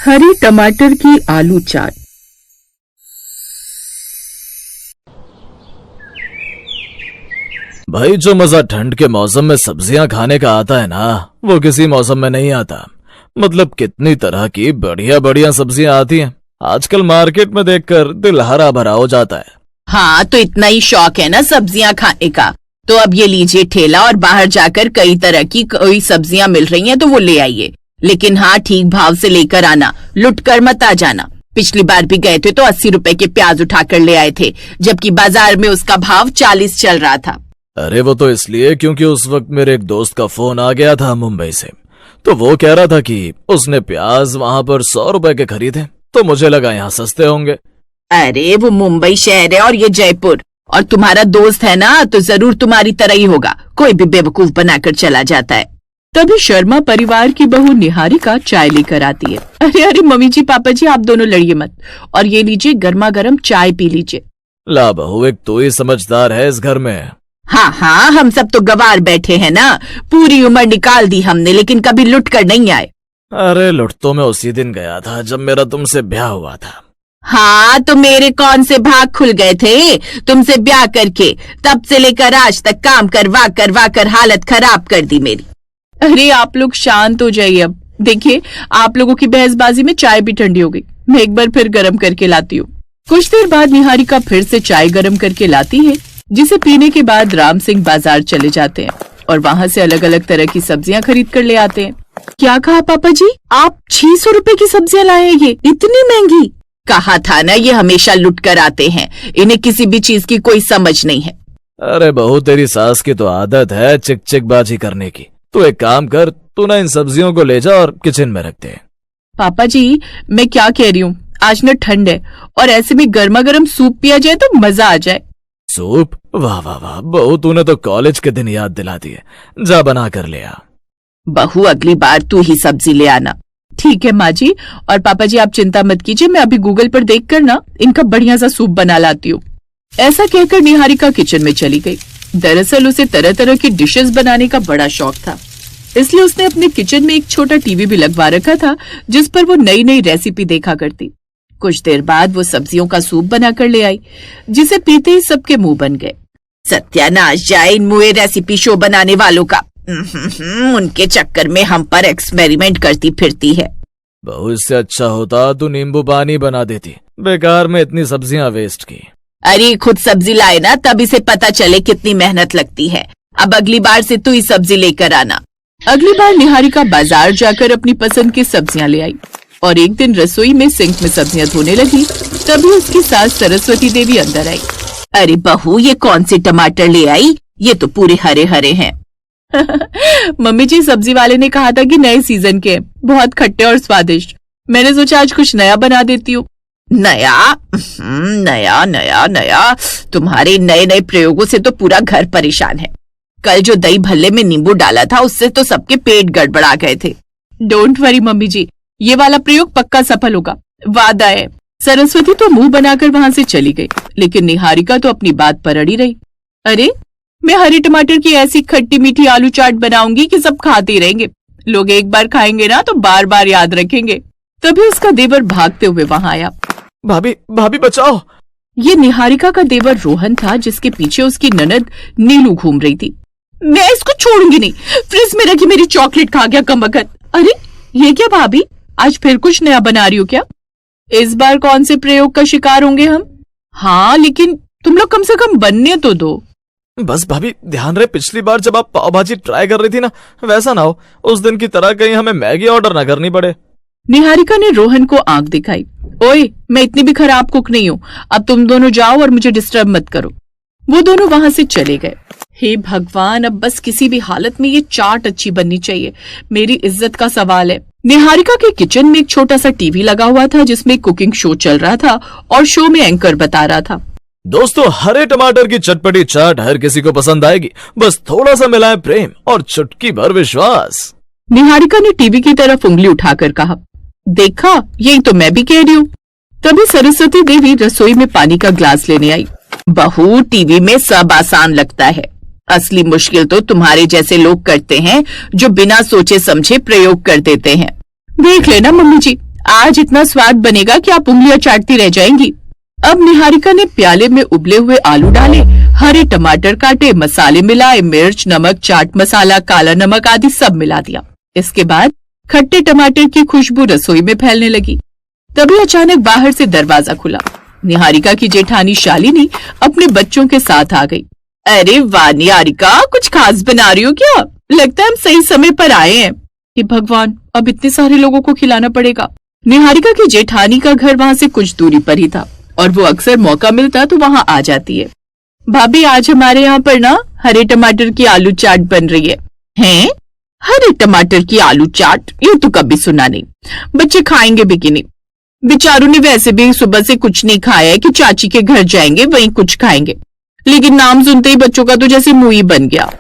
हरी टमाटर की आलू चाट। भाई, जो मजा ठंड के मौसम में सब्जियां खाने का आता है ना, वो किसी मौसम में नहीं आता। मतलब कितनी तरह की बढ़िया बढ़िया सब्जियां आती हैं। आजकल मार्केट में देखकर दिल हरा भरा हो जाता है। हाँ, तो इतना ही शौक है ना सब्जियां खाने का, तो अब ये लीजिए ठेला और बाहर जाकर कई तरह की कोई सब्जियां मिल रही हैं तो वो ले आइए। लेकिन हाँ, ठीक भाव से लेकर आना, लुट कर मत आ जाना। पिछली बार भी गए थे तो 80 रुपए के प्याज उठाकर ले आए थे, जबकि बाजार में उसका भाव 40 चल रहा था। अरे वो तो इसलिए क्योंकि उस वक्त मेरे एक दोस्त का फोन आ गया था मुंबई से, तो वो कह रहा था कि उसने प्याज वहां पर 100 रुपए के खरीदे, तो मुझे लगा यहाँ सस्ते होंगे। अरे वो मुंबई शहर है और ये जयपुर, और तुम्हारा दोस्त है ना, तो जरूर तुम्हारी तरह ही होगा, कोई भी बेवकूफ बनाकर चला जाता है। तभी शर्मा परिवार की बहू निहारिका चाय लेकर आती है। अरे अरे मम्मी जी, पापा जी, आप दोनों लड़िए मत, और ये लीजिए गर्मा गर्म चाय पी लीजिए। ला बहू, एक तो ही समझदार है इस घर में। हाँ हाँ, हम सब तो गवार बैठे हैं ना, पूरी उम्र निकाल दी हमने, लेकिन कभी लुट कर नहीं आए। अरे लुट तो मैं उसी दिन गया था जब मेरा तुमसे ब्याह हुआ था। हाँ, तो मेरे कौन से भाग खुल गए थे तुमसे ब्याह करके, तब से लेकर आज तक काम करवा कर हालत खराब कर दी मेरी। अरे आप लोग शांत हो जाइए। अब देखिए, आप लोगों की बहसबाजी में चाय भी ठंडी हो गई। मैं एक बार फिर गरम करके लाती हूँ। कुछ देर बाद निहारिका फिर से चाय गरम करके लाती है, जिसे पीने के बाद राम सिंह बाजार चले जाते हैं और वहाँ से अलग अलग तरह की सब्जियां खरीद कर ले आते हैं। क्या कहा पापा जी, आप 600 रुपए की सब्जियां लाए हैं? ये इतनी महंगी? कहा था ना, ये हमेशा लुट कर आते हैं, इन्हें किसी भी चीज की कोई समझ नहीं है। अरे बहू, तेरी सास की तो आदत है चिक चिक बाजी करने की। तू एक काम कर, तू ना इन सब्जियों को ले जा और किचन में रख दे। पापा जी, मैं क्या कह रही हूँ, आज न ठंड है और ऐसे में गर्मा गर्म सूप पिया जाए तो मजा आ जाए। सूप? वाह वाह वाह बहू, तूने तो कॉलेज के दिन याद दिला दिए। जा बना कर ले आ। बहू, अगली बार तू ही सब्जी ले आना। ठीक है माँ जी, और पापा जी आप चिंता मत कीजिए, मैं अभी गूगल पर देख कर ना इनका बढ़िया सा सूप बना लाती हूँ। ऐसा कहकर निहारिका किचन में चली गई। दरअसल उसे तरह तरह की डिशेस बनाने का बड़ा शौक था, इसलिए उसने अपने किचन में एक छोटा टीवी भी लगवा रखा था, जिस पर वो नई नई रेसिपी देखा करती। कुछ देर बाद वो सब्जियों का सूप बनाकर ले आई, जिसे पीते ही सबके मुंह बन गए। सत्यानाश जाए इन मुए रेसिपी शो बनाने वालों का। उनके चक्कर में हम पर एक्सपेरिमेंट करती फिरती है। बहू, इससे अच्छा होता तू नींबू पानी बना देती, बेकार में इतनी सब्जियां वेस्ट की। अरे खुद सब्जी लाए ना, तब इसे पता चले कितनी मेहनत लगती है। अब अगली बार से तू ही सब्जी लेकर आना। अगली बार निहारिका बाजार जाकर अपनी पसंद की सब्जियां ले आई और एक दिन रसोई में सिंक में सब्जियां धोने लगी, तभी उसकी सास सरस्वती देवी अंदर आई। अरे बहू, ये कौन से टमाटर ले आई? ये तो पूरे हरे हरे हैं। मम्मी जी, सब्जी वाले ने कहा था कि नए सीजन के बहुत खट्टे और स्वादिष्ट। मैंने सोचा आज कुछ नया बना देती हूँ। नया? नया नया नया, तुम्हारे नए नए प्रयोगों से तो पूरा घर परेशान है। कल जो दही भल्ले में नींबू डाला था, उससे तो सबके पेट गड़बड़ा गए थे। डोंट वरी मम्मी जी, ये वाला प्रयोग पक्का सफल होगा, वादा है। सरस्वती तो मुंह बनाकर वहां से चली गई, लेकिन निहारिका तो अपनी बात पर अड़ी रही। अरे, मैं हरी टमाटर की ऐसी खट्टी मीठी आलू चाट बनाऊंगी कि सब खाते ही रहेंगे। लोग एक बार खाएंगे ना तो बार बार याद रखेंगे। तभी उसका देवर भागते हुए वहां आया। भाभी, भाभी बचाओ। ये निहारिका का देवर रोहन था, जिसके पीछे उसकी ननद नीलू घूम रही थी। मैं इसको छोड़ूंगी नहीं, फ्रिज में रखी मेरी चॉकलेट खा गया कमबख्त। अरे ये क्या भाभी, आज फिर कुछ नया बना रही हो क्या? इस बार कौन से प्रयोग का शिकार होंगे हम? हाँ, लेकिन तुम लोग कम से कम बनने तो दो। बस भाभी, ध्यान रहे पिछली बार जब आप पाव भाजी ट्राई कर रही थी ना, वैसा ना हो उस दिन की तरह कहीं हमें मैगी ऑर्डर ना करनी पड़े। निहारिका ने रोहन को आंख दिखाई। ओए, मैं इतनी भी खराब कुक नहीं हूँ, अब तुम दोनों जाओ और मुझे डिस्टर्ब मत करो। वो दोनों वहां से चले गए। हे भगवान, अब बस किसी भी हालत में ये चाट अच्छी बननी चाहिए, मेरी इज्जत का सवाल है। निहारिका के किचन में एक छोटा सा टीवी लगा हुआ था, जिसमें कुकिंग शो चल रहा था और शो में एंकर बता रहा था, दोस्तों, हरे टमाटर की चटपटी चाट हर किसी को पसंद आएगी, बस थोड़ा सा मिलाएं प्रेम और चुटकी भर विश्वास। निहारिका ने टीवी की तरफ उंगली उठाकर कहा, देखा, यही तो मैं भी कह रही हूँ। तभी सरस्वती देवी रसोई में पानी का ग्लास लेने आई। बहू, टीवी में सब आसान लगता है, असली मुश्किल तो तुम्हारे जैसे लोग करते हैं, जो बिना सोचे समझे प्रयोग कर देते हैं। देख लेना मम्मी जी, आज इतना स्वाद बनेगा कि आप उंगलियां चाटती रह जाएंगी। अब निहारिका ने प्याले में उबले हुए आलू डाले, हरे टमाटर काटे, मसाले मिलाए, मिर्च, नमक, चाट मसाला, काला नमक आदि सब मिला दिया। इसके बाद खट्टे टमाटर की खुशबू रसोई में फैलने लगी। तभी अचानक बाहर से दरवाजा खुला। निहारिका की जेठानी शालिनी अपने बच्चों के साथ आ गई। अरे वाह निहारिका, कुछ खास बना रही हो क्या? लगता है हम सही समय पर आए हैं। हे भगवान, अब इतने सारे लोगों को खिलाना पड़ेगा। निहारिका की जेठानी का घर वहां से कुछ दूरी पर ही था और वो अक्सर मौका मिलता तो वहां आ जाती है। भाभी, आज हमारे यहाँ पर ना हरे टमाटर की आलू चाट बन रही है। हैं? हरे टमाटर की आलू चाट? ये तो कभी सुना नहीं। बच्चे खाएंगे भी कि नहीं? बेचारों ने वैसे भी सुबह से कुछ नहीं खाया है कि चाची के घर जाएंगे वहीं कुछ खाएंगे, लेकिन नाम सुनते ही बच्चों का तो जैसे मुंह ही बन गया।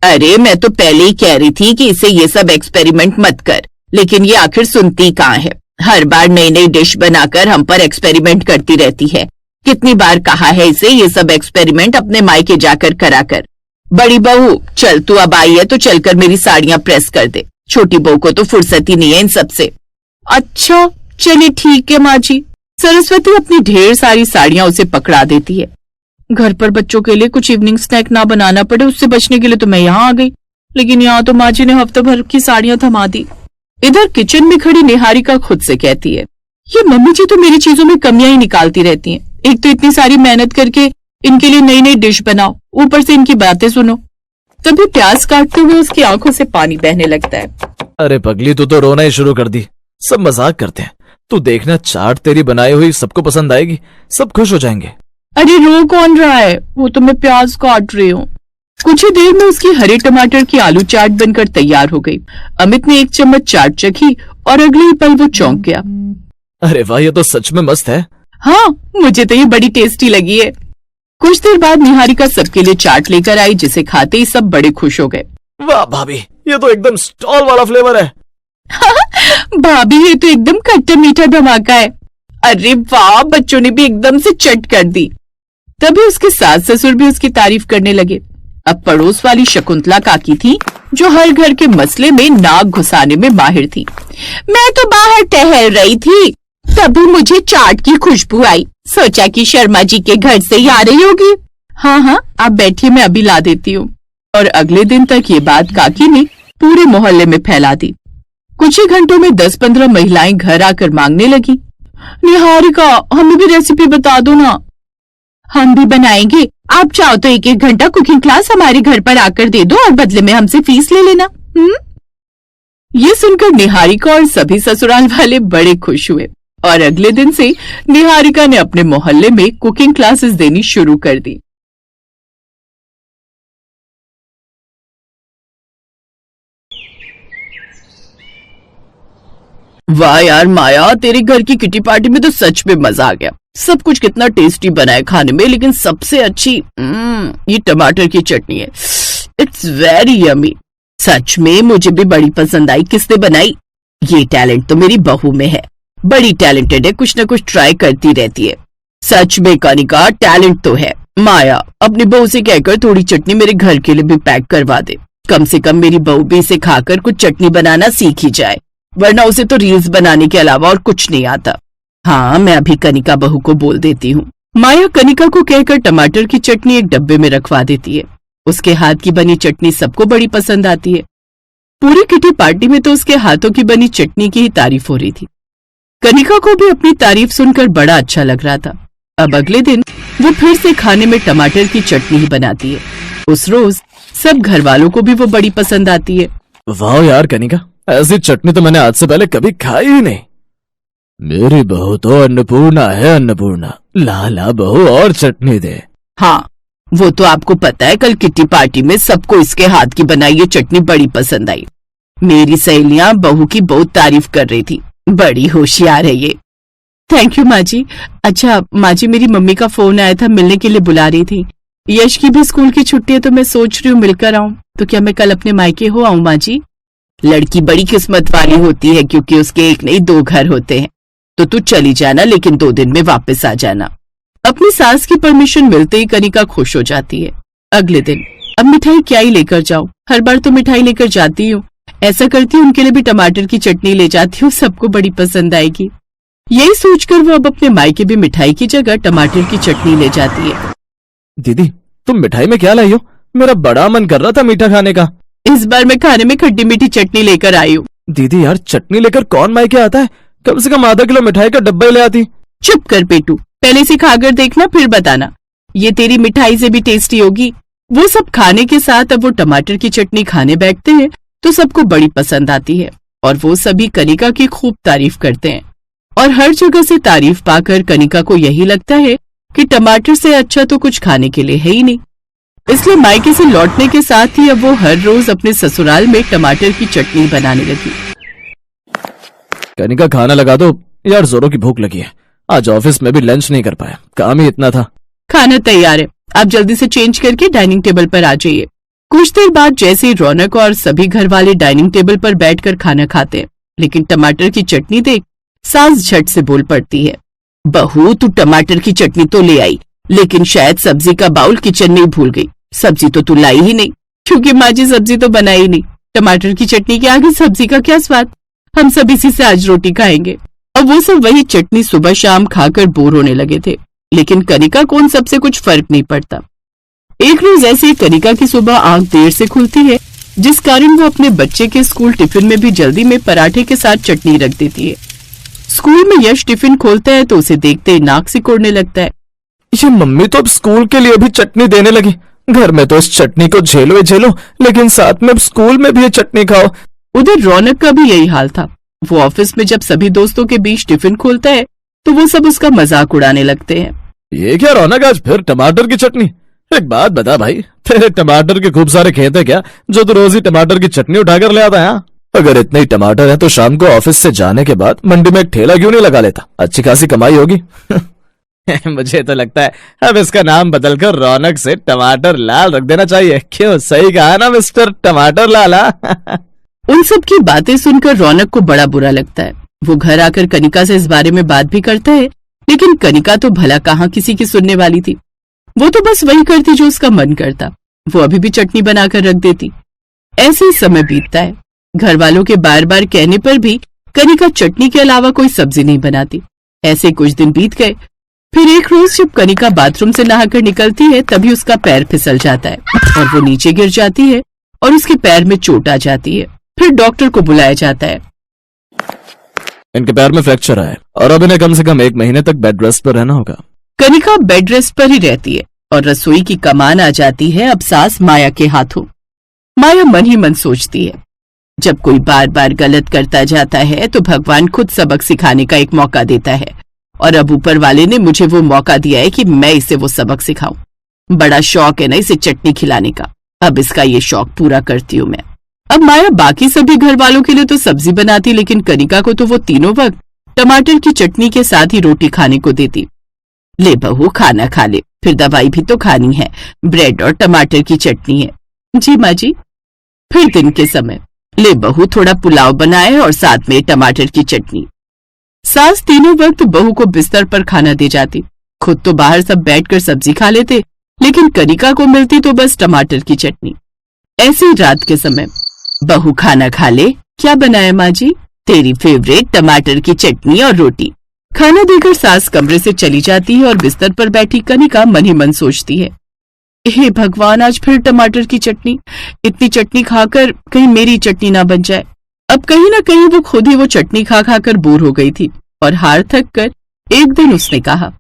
अरे मैं तो पहले ही कह रही थी कि इसे ये सब एक्सपेरिमेंट मत कर, लेकिन ये आखिर सुनती कहाँ है। हर बार नई नई डिश बनाकर हम पर एक्सपेरिमेंट करती रहती है। कितनी बार कहा है इसे ये सब एक्सपेरिमेंट अपने मायके जाकर करा कर। बड़ी बहू, चल तू अब आई है तो चलकर मेरी साड़ियां प्रेस कर दे। छोटी बहू को तो फुर्सत ही नहीं है इन सब से। अच्छा चलिए ठीक है माँ जी। सरस्वती अपनी ढेर सारी साड़ियां उसे पकड़ा देती है। घर पर बच्चों के लिए कुछ इवनिंग स्नैक ना बनाना पड़े उससे बचने के लिए तो मैं यहाँ आ गई, लेकिन यहाँ तो माँ जी ने हफ्ते भर की साड़ियां थमा दी। इधर किचन में खड़ी निहारिका खुद से कहती है, ये मम्मी जी तो मेरी चीजों में कमियां ही निकालती रहती हैं। एक तो इतनी सारी मेहनत करके इनके लिए नई नई डिश बनाओ, ऊपर से इनकी बातें सुनो। तभी प्याज काटते हुए उसकी आंखों से पानी बहने लगता है। अरे पगली, तू तो रोना ही शुरू कर दी। सब मजाक करते हैं। तू देखना, चाट तेरी बनाई हुई सबको पसंद आएगी, सब खुश हो जाएंगे। अरे रो कौन रहा है? वो तो मैं प्याज काट रही हूँ। कुछ ही देर में उसकी हरे टमाटर की आलू चाट बनकर तैयार हो गई। अमित ने एक चम्मच चाट चखी और अगले ही पल वो चौंक गया। अरे वाह, ये तो सच में मस्त है। हाँ, मुझे तो ये बड़ी टेस्टी लगी है। कुछ देर बाद निहारिका सबके लिए चाट लेकर आई, जिसे खाते ही सब बड़े खुश हो गए। वाह भाभी, ये तो एकदम स्टॉल वाला फ्लेवर है। भाभी, ये तो एकदम खट्टा मीठा धमाका है। अरे वाह, बच्चों ने भी एकदम से चट कर दी। तभी उसके सास ससुर भी उसकी तारीफ करने लगे। अब पड़ोस वाली शकुंतला काकी थी, जो हर घर के मसले में नाक घुसाने में माहिर थी। मैं तो बाहर टहल रही थी, तभी मुझे चाट की खुशबू आई। सोचा कि शर्मा जी के घर से ही आ रही होगी। हाँ हाँ, आप बैठिए, मैं अभी ला देती हूँ। और अगले दिन तक ये बात काकी ने पूरे मोहल्ले में फैला दी। कुछ ही घंटों में 10-15 महिलाएं घर आकर मांगने लगी, निहारिका हमें भी रेसिपी बता दो ना। हम भी बनाएंगे, आप चाहो तो 1-1 घंटा कुकिंग क्लास हमारे घर पर आकर दे दो और बदले में हमसे फीस ले लेना। ये सुनकर निहारिका और सभी ससुराल वाले बड़े खुश हुए और अगले दिन से निहारिका ने अपने मोहल्ले में कुकिंग क्लासेस देनी शुरू कर दी। वाह यार माया, तेरे घर की किटी पार्टी में तो सच में मजा आ गया। सब कुछ कितना टेस्टी बना है खाने में, लेकिन सबसे अच्छी ये टमाटर की चटनी है। It's very yummy. सच में मुझे भी बड़ी पसंद आई। किसने बनाई? ये टैलेंट तो मेरी बहू में है। बड़ी टैलेंटेड है, कुछ न कुछ ट्राई करती रहती है। सच में कनिका, टैलेंट तो है। माया, अपनी बहू से कहकर थोड़ी चटनी मेरे घर के लिए भी पैक करवा दे। कम से कम मेरी बहू भी इसे खाकर कुछ चटनी बनाना सीख ही जाए, वरना उसे तो रील्स बनाने के अलावा और कुछ नहीं आता। हाँ, मैं अभी कनिका बहू को बोल देती हूँ। माया कनिका को कहकर टमाटर की चटनी एक डब्बे में रखवा देती है। उसके हाथ की बनी चटनी सबको बड़ी पसंद आती है। पूरी किटी पार्टी में तो उसके हाथों की बनी चटनी की ही तारीफ हो रही थी। कनिका को भी अपनी तारीफ सुनकर बड़ा अच्छा लग रहा था। अब अगले दिन वो फिर से खाने में टमाटर की चटनी ही बनाती है। उस रोज सब घर वालों को भी वो बड़ी पसंद आती है। वाह यार कनिका, ऐसी चटनी तो मैंने आज से पहले कभी खाई ही नहीं। मेरी बहू तो अन्नपूर्णा है, अन्नपूर्णा। ला ला बहू, और चटनी दे। हाँ, वो तो आपको पता है, कल किटी पार्टी में सबको इसके हाथ की बनाई ये चटनी बड़ी पसंद आई। मेरी सहेलियां बहू की बहुत तारीफ कर रही थी। बड़ी होशियार है ये। थैंक यू माँ जी। अच्छा माँ जी, मेरी मम्मी का फोन आया था, मिलने के लिए बुला रही थी। यश की भी स्कूल की छुट्टी है तो मैं सोच रही हूँ मिलकर आऊँ। तो क्या मैं कल अपने मायके हो आऊँ माँ जी? लड़की बड़ी किस्मत वाली होती है, क्योंकि उसके एक नहीं 2 घर होते हैं। तो तू चली जाना, लेकिन 2 दिन में वापस आ जाना। अपनी सास की परमिशन मिलते ही कनिका खुश हो जाती है। अगले दिन, अब मिठाई क्या ही लेकर जाऊं? हर बार तो मिठाई लेकर जाती हूँ, ऐसा करती हूँ उनके लिए भी टमाटर की चटनी ले जाती हूँ, सबको बड़ी पसंद आएगी। यही सोचकर वो अब अपने मायके भी मिठाई की जगह टमाटर की चटनी ले जाती है। दीदी, तुम मिठाई में क्या लाई हो? मेरा बड़ा मन कर रहा था मीठा खाने का। इस बार मैं खाने में खट्टी मीठी चटनी लेकर आई हूँ। दीदी यार, चटनी लेकर कौन मायके आता है? कम से कम आधा किलो मिठाई का डब्बा ले आती। चुप कर पेटू, पहले से खाकर देखना फिर बताना, ये तेरी मिठाई से भी टेस्टी होगी। वो सब खाने के साथ अब वो टमाटर की चटनी खाने बैठते हैं तो सबको बड़ी पसंद आती है और वो सभी कनिका की खूब तारीफ करते हैं। और हर जगह से तारीफ पाकर कनिका को यही लगता है कि टमाटर से अच्छा तो कुछ खाने के लिए है ही नहीं। इसलिए मायके से लौटने के साथ ही अब वो हर रोज अपने ससुराल में टमाटर की चटनी बनाने लगी। कनिका, खाना लगा दो यार, जोरों की भूख लगी है। आज ऑफिस में भी लंच नहीं कर पाया, काम ही इतना था। खाना तैयार है, आप जल्दी से चेंज करके डाइनिंग टेबल पर आ जाइए। कुछ देर बाद जैसे ही रौनक और सभी घर वाले डाइनिंग टेबल पर बैठकर खाना खाते हैं, लेकिन टमाटर की चटनी देख सास झट से बोल पड़ती है, बहू तू टमाटर की चटनी तो ले आई, लेकिन शायद सब्जी का बाउल किचन में ही भूल गई। सब्जी तो तू लाई ही नहीं। क्योंकि माँ जी सब्जी तो बनाई ही नहीं, टमाटर की चटनी के आगे सब्जी का क्या स्वाद, हम सब इसी से आज रोटी खाएंगे। अब वो सब वही चटनी सुबह शाम खाकर बोर होने लगे थे, लेकिन कनिका को उन सबसे कुछ फर्क नहीं पड़ता। एक रोज ऐसे ही कनिका की सुबह आंख देर से खुलती है, जिस कारण वो अपने बच्चे के स्कूल टिफिन में भी जल्दी में पराठे के साथ चटनी रख देती है। स्कूल में यश टिफिन खोलता है तो उसे देखते ही नाक सिकोड़ने लगता है। ये मम्मी तो अब स्कूल के लिए भी चटनी देने लगी। घर में तो इस चटनी को झेलो ही झेलो, लेकिन साथ में अब स्कूल में भी ये चटनी खाओ। उधर रौनक का भी यही हाल था। वो ऑफिस में जब सभी दोस्तों के बीच टिफिन खोलता है तो वो सब उसका मजाक उड़ाने लगते हैं। ये क्या रौनक, आज फिर टमाटर की चटनी? एक बात बता भाई, तेरे टमाटर के खूब सारे खेत है क्या, जो तू रोज ही टमाटर की चटनी उठाकर ले आता है? अगर इतने ही टमाटर है तो शाम को ऑफिस से जाने के बाद मंडी में एक ठेला क्यों नहीं लगा लेता? अच्छी खासी कमाई होगी। मुझे तो लगता है अब इसका नाम बदलकर रौनक से टमाटर लाल रख देना चाहिए। क्यों, सही कहा ना मिस्टर टमाटर लाला? उन सब की बातें सुनकर रौनक को बड़ा बुरा लगता है। वो घर आकर कनिका से इस बारे में बात भी करता है, लेकिन कनिका तो भला कहाँ किसी की सुनने वाली थी। वो तो बस वही करती जो उसका मन करता। वो अभी भी चटनी बनाकर रख देती। ऐसे ही समय बीतता है। घर वालों के बार बार कहने पर भी कनिका चटनी के अलावा कोई सब्जी नहीं बनाती। ऐसे कुछ दिन बीत गए। फिर एक रोज जब कनिका बाथरूम से नहाकर निकलती है तभी उसका पैर फिसल जाता है और वो नीचे गिर जाती है और उसके पैर में चोट आ जाती है। फिर डॉक्टर को बुलाया जाता है। इनके पैर में फ्रैक्चर है और अब इन्हें कम से कम 1 महीने तक बेड रेस्ट पर रहना होगा। कनिका बेड रेस्ट पर ही रहती है और रसोई की कमान आ जाती है अब सास माया के हाथों। माया मन ही मन सोचती है, जब कोई बार बार गलत करता जाता है तो भगवान खुद सबक सिखाने का एक मौका देता है और अब ऊपर वाले ने मुझे वो मौका दिया है कि मैं इसे वो सबक सिखाऊं। बड़ा शौक है ना इसे चटनी खिलाने का, अब इसका ये शौक पूरा करती हूँ मैं। अब माया बाकी सभी घर वालों के लिए तो सब्जी बनाती, लेकिन कनिका को तो वो तीनों वक्त टमाटर की चटनी के साथ ही रोटी खाने को देती। ले बहू खाना खा ले, फिर दवाई भी तो खानी है, ब्रेड और टमाटर की चटनी है। जी माँ जी। फिर दिन के समय, ले बहू थोड़ा पुलाव बनाए और साथ में टमाटर की चटनी। सास तीनों वक्त बहू को बिस्तर पर खाना दे जाती। खुद तो बाहर सब बैठकर सब्जी खा लेते, लेकिन कनिका को मिलती तो बस टमाटर की चटनी। ऐसी रात के समय, बहू खाना खा ले, क्या बनाया माँ जी? तेरी फेवरेट टमाटर की चटनी और रोटी। खाना देकर सास कमरे से चली जाती है और बिस्तर पर बैठी कनिका मन ही मन सोचती है, हे भगवान, आज फिर टमाटर की चटनी। इतनी चटनी खाकर कहीं मेरी चटनी ना बन जाए। अब कहीं ना कहीं वो खुद ही वो चटनी खा खाकर बोर हो गई थी और हार थक कर एक दिन उसने कहा,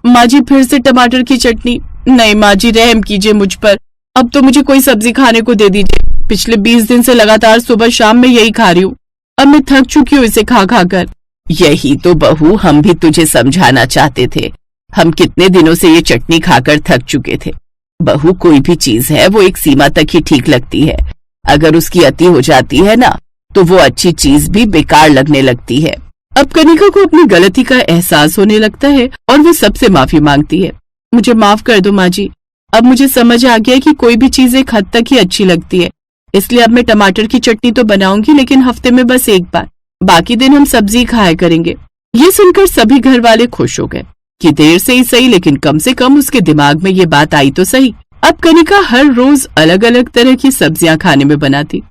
माँ जी फिर से टमाटर की चटनी? नहीं माँ जी, रहम कीजिए मुझ पर, अब तो मुझे कोई सब्जी खाने को दे दीजिए। पिछले 20 दिन से लगातार सुबह शाम में यही खा रही हूँ, अब मैं थक चुकी हूँ इसे खा खा कर। यही तो बहू हम भी तुझे समझाना चाहते थे, हम कितने दिनों से ये चटनी खाकर थक चुके थे। बहू, कोई भी चीज है वो एक सीमा तक ही ठीक लगती है, अगर उसकी अति हो जाती है ना तो वो अच्छी चीज भी बेकार लगने लगती है। अब कनिका को अपनी गलती का एहसास होने लगता है और वो सबसे माफी मांगती है, मुझे माफ कर दो माँ जी, अब मुझे समझ आ गया कि कोई भी चीज एक हद तक ही अच्छी लगती है, इसलिए अब मैं टमाटर की चटनी तो बनाऊंगी, लेकिन हफ्ते में बस एक बार, बाकी दिन हम सब्जी खाया करेंगे। ये सुनकर सभी घर वाले खुश हो गए कि देर से ही सही, लेकिन कम से कम उसके दिमाग में ये बात आई तो सही। अब कनिका हर रोज अलग अलग तरह की सब्जियां खाने में बनाती।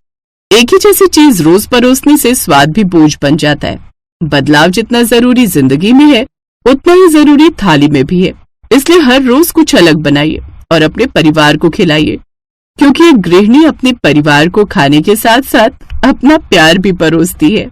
एक ही जैसी चीज रोज परोसने से स्वाद भी बोझ बन जाता है। बदलाव जितना जरूरी जिंदगी में है उतना ही जरूरी थाली में भी है। इसलिए हर रोज कुछ अलग बनाइए और अपने परिवार को खिलाइए, क्योंकि एक गृहिणी अपने परिवार को खाने के साथ साथ अपना प्यार भी परोसती है।